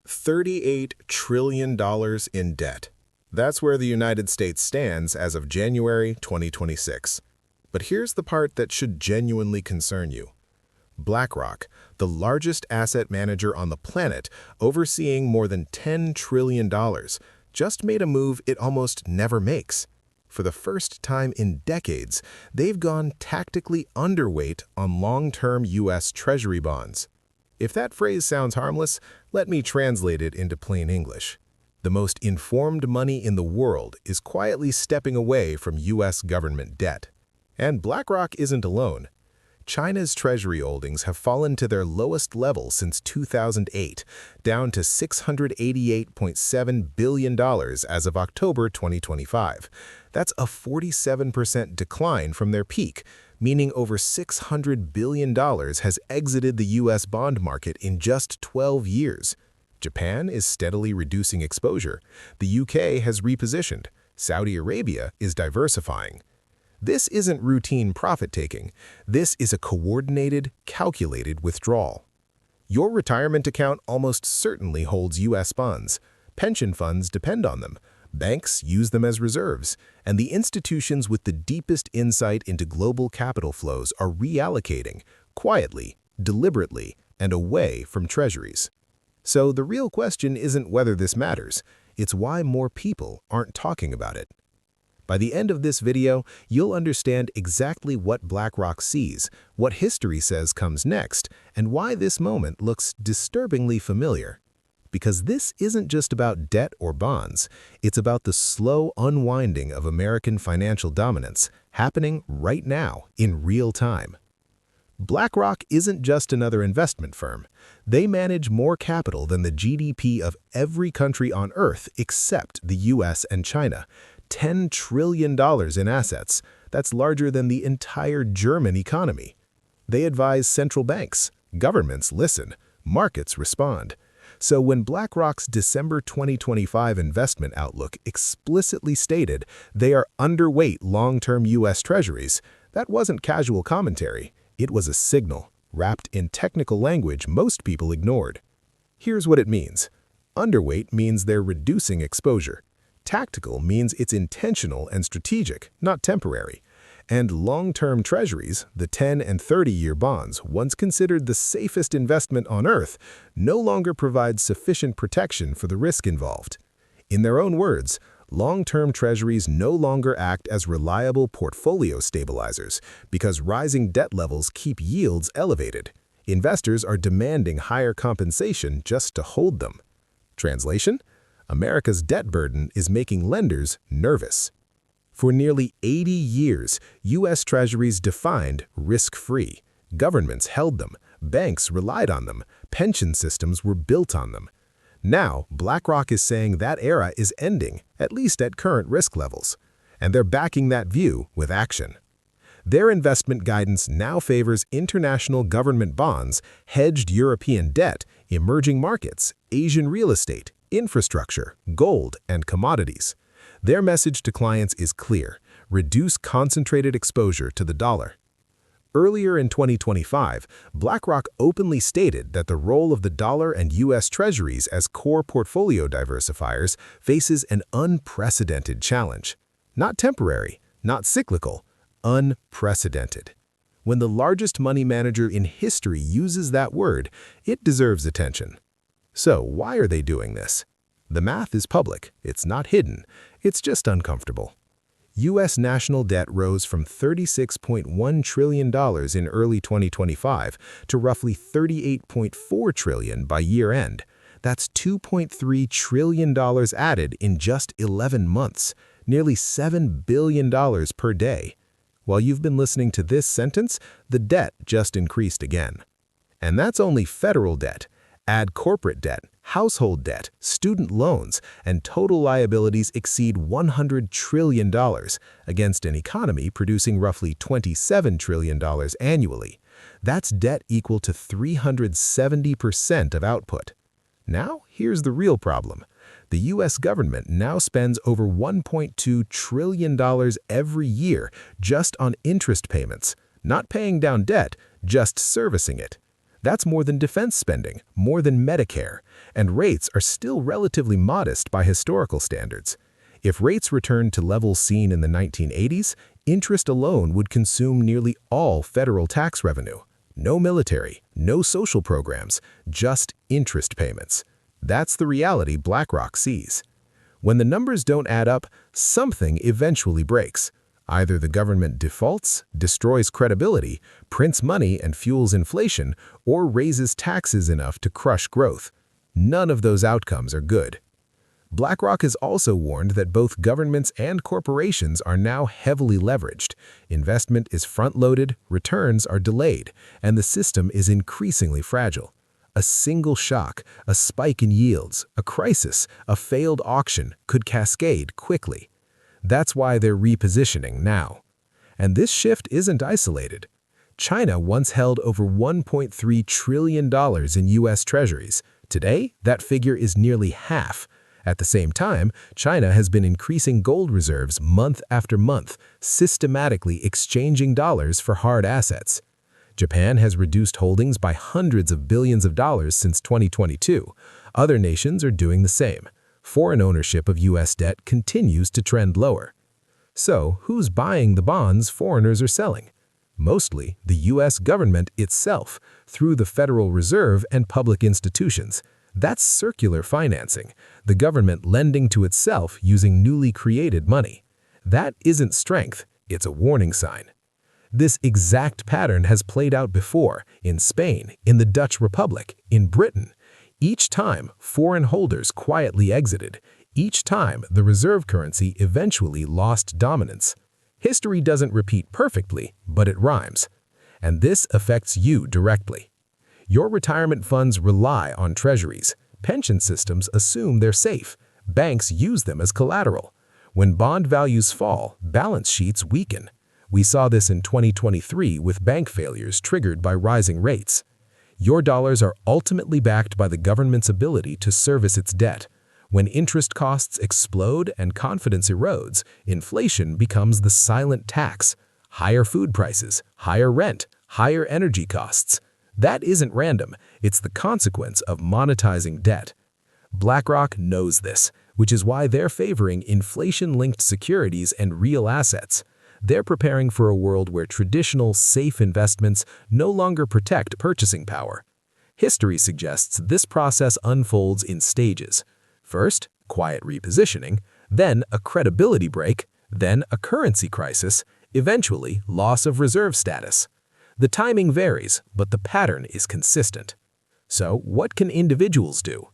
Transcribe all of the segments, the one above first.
$38 trillion in debt. That's where the United States stands as of January 2026. But here's the part that should genuinely concern you. BlackRock, the largest asset manager on the planet, overseeing more than $10 trillion, just made a move it almost never makes. For the first time in decades, they've gone tactically underweight on long-term U.S. Treasury bonds. If that phrase sounds harmless, let me translate it into plain English. The most informed money in the world is quietly stepping away from U.S. government debt. And BlackRock isn't alone. China's treasury holdings have fallen to their lowest level since 2008, down to $688.7 billion as of October 2025. That's a 47% decline from their peak, meaning over $600 billion has exited the U.S. bond market in just 12 years. Japan is steadily reducing exposure. The UK has repositioned. Saudi Arabia is diversifying. This isn't routine profit-taking. This is a coordinated, calculated withdrawal. Your retirement account almost certainly holds U.S. bonds. Pension funds depend on them. Banks use them as reserves. And the institutions with the deepest insight into global capital flows are reallocating, quietly, deliberately, and away from treasuries. So the real question isn't whether this matters. It's why more people aren't talking about it. By the end of this video, you'll understand exactly what BlackRock sees, what history says comes next, and why this moment looks disturbingly familiar. Because this isn't just about debt or bonds, it's about the slow unwinding of American financial dominance happening right now in real time. BlackRock isn't just another investment firm. They manage more capital than the GDP of every country on Earth except the US and China. $10 trillion in assets. That's larger than the entire German economy. They advise central banks. Governments listen. Markets respond. So when BlackRock's December 2025 investment outlook explicitly stated they are underweight long-term U.S. treasuries, that wasn't casual commentary. It was a signal, wrapped in technical language most people ignored. Here's what it means. Underweight means they're reducing exposure. Tactical means it's intentional and strategic, not temporary. And long-term treasuries, the 10- and 30-year bonds, once considered the safest investment on Earth, no longer provide sufficient protection for the risk involved. In their own words, long-term treasuries no longer act as reliable portfolio stabilizers because rising debt levels keep yields elevated. Investors are demanding higher compensation just to hold them. Translation? America's debt burden is making lenders nervous. For nearly 80 years, U.S. Treasuries defined risk-free. Governments held them, banks relied on them, pension systems were built on them. Now, BlackRock is saying that era is ending, at least at current risk levels. And they're backing that view with action. Their investment guidance now favors international government bonds, hedged European debt, emerging markets, Asian real estate, infrastructure, gold, and commodities. Their message to clients is clear: reduce concentrated exposure to the dollar. Earlier in 2025, BlackRock openly stated that the role of the dollar and U.S. Treasuries as core portfolio diversifiers faces an unprecedented challenge. Not temporary, not cyclical, unprecedented. When the largest money manager in history uses that word, it deserves attention. So why are they doing this? The math is public. It's not hidden. It's just uncomfortable. U.S. national debt rose from $36.1 trillion in early 2025 to roughly $38.4 trillion by year-end. That's $2.3 trillion added in just 11 months, nearly $7 billion per day. While you've been listening to this sentence, the debt just increased again. And that's only federal debt. Add corporate debt, household debt, student loans, and total liabilities exceed $100 trillion against an economy producing roughly $27 trillion annually. That's debt equal to 370% of output. Now, here's the real problem. The U.S. government now spends over $1.2 trillion every year just on interest payments, not paying down debt, just servicing it. That's more than defense spending, more than Medicare, and rates are still relatively modest by historical standards. If rates returned to levels seen in the 1980s, interest alone would consume nearly all federal tax revenue. No military, no social programs, just interest payments. That's the reality BlackRock sees. When the numbers don't add up, something eventually breaks. Either the government defaults, destroys credibility, prints money and fuels inflation, or raises taxes enough to crush growth. None of those outcomes are good. BlackRock has also warned that both governments and corporations are now heavily leveraged. Investment is front-loaded, returns are delayed, and the system is increasingly fragile. A single shock, a spike in yields, a crisis, a failed auction could cascade quickly. That's why they're repositioning now. And this shift isn't isolated. China once held over $1.3 trillion in U.S. treasuries. Today, that figure is nearly half. At the same time, China has been increasing gold reserves month after month, systematically exchanging dollars for hard assets. Japan has reduced holdings by hundreds of billions of dollars since 2022. Other nations are doing the same. Foreign ownership of U.S. debt continues to trend lower. So, who's buying the bonds foreigners are selling? Mostly the U.S. government itself, through the Federal Reserve and public institutions. That's circular financing, the government lending to itself using newly created money. That isn't strength, it's a warning sign. This exact pattern has played out before, in Spain, in the Dutch Republic, in Britain. Each time, foreign holders quietly exited. Each time, the reserve currency eventually lost dominance. History doesn't repeat perfectly, but it rhymes. And this affects you directly. Your retirement funds rely on treasuries. Pension systems assume they're safe. Banks use them as collateral. When bond values fall, balance sheets weaken. We saw this in 2023 with bank failures triggered by rising rates. Your dollars are ultimately backed by the government's ability to service its debt. When interest costs explode and confidence erodes, inflation becomes the silent tax. Higher food prices, higher rent, higher energy costs. That isn't random, it's the consequence of monetizing debt. BlackRock knows this, which is why they're favoring inflation-linked securities and real assets. They're preparing for a world where traditional, safe investments no longer protect purchasing power. History suggests this process unfolds in stages. First, quiet repositioning, then a credibility break, then a currency crisis, eventually loss of reserve status. The timing varies, but the pattern is consistent. So, what can individuals do?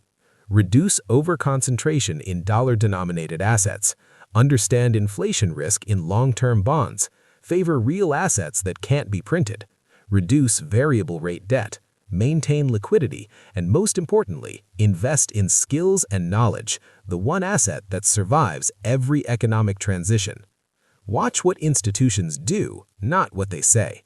Reduce overconcentration in dollar-denominated assets, understand inflation risk in long-term bonds, favor real assets that can't be printed, reduce variable rate debt, maintain liquidity, and most importantly, invest in skills and knowledge, the one asset that survives every economic transition. Watch what institutions do, not what they say.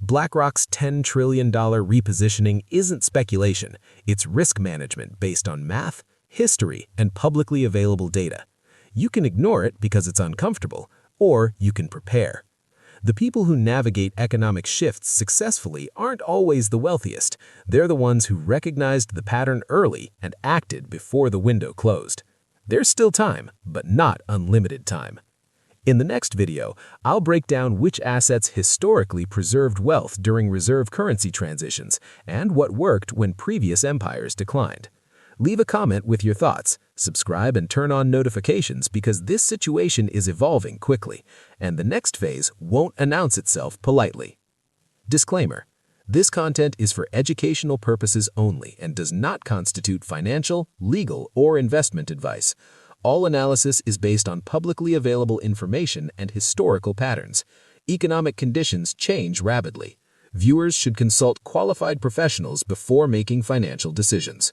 BlackRock's $10 trillion repositioning isn't speculation, it's risk management based on math, history, and publicly available data. You can ignore it because it's uncomfortable, or you can prepare. The people who navigate economic shifts successfully aren't always the wealthiest. They're the ones who recognized the pattern early and acted before the window closed. There's still time, but not unlimited time. In the next video, I'll break down which assets historically preserved wealth during reserve currency transitions and what worked when previous empires declined. Leave a comment with your thoughts, subscribe and turn on notifications because this situation is evolving quickly, and the next phase won't announce itself politely. Disclaimer: this content is for educational purposes only and does not constitute financial, legal, or investment advice. All analysis is based on publicly available information and historical patterns. Economic conditions change rapidly. Viewers should consult qualified professionals before making financial decisions.